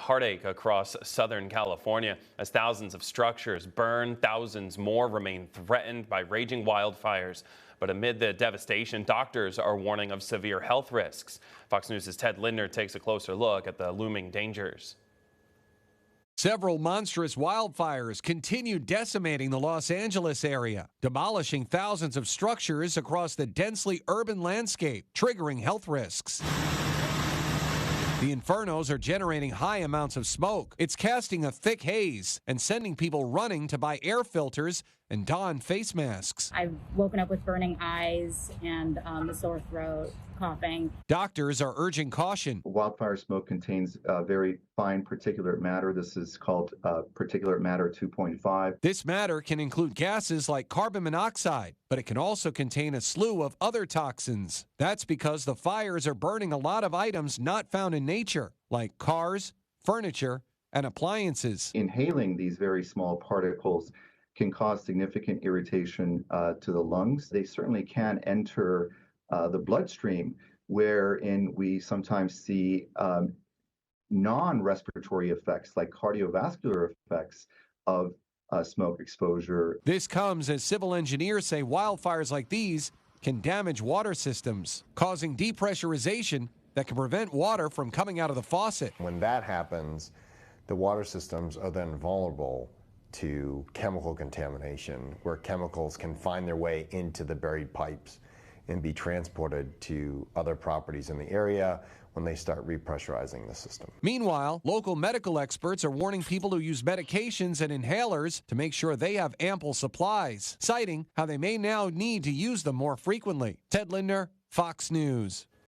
heartache across Southern California as thousands of structures burn, thousands more remain threatened by raging wildfires. But amid the devastation, doctors are warning of severe health risks. Fox News' Ted Lindner takes a closer look at the looming dangers. Several monstrous wildfires continue decimating the Los Angeles area, demolishing thousands of structures across the densely urban landscape, triggering health risks. The infernos are generating high amounts of smoke. It's casting a thick haze and sending people running to buy air filters and don face masks. I've woken up with burning eyes and a sore throat, coughing. Doctors are urging caution. Wildfire smoke contains very fine particulate matter. This is called particulate matter 2.5. This matter can include gases like carbon monoxide, but it can also contain a slew of other toxins. That's because the fires are burning a lot of items not found in nature, like cars, furniture, and appliances. Inhaling these very small particles can cause significant irritation to the lungs. They certainly can enter the bloodstream, wherein we sometimes see non-respiratory effects like cardiovascular effects of smoke exposure. This comes as civil engineers say wildfires like these can damage water systems, causing depressurization that can prevent water from coming out of the faucet. When that happens, the water systems are then vulnerable to chemical contamination, where chemicals can find their way into the buried pipes and be transported to other properties in the area when they start repressurizing the system. Meanwhile, local medical experts are warning people who use medications and inhalers to make sure they have ample supplies, citing how they may now need to use them more frequently. Ted Lindner, Fox News.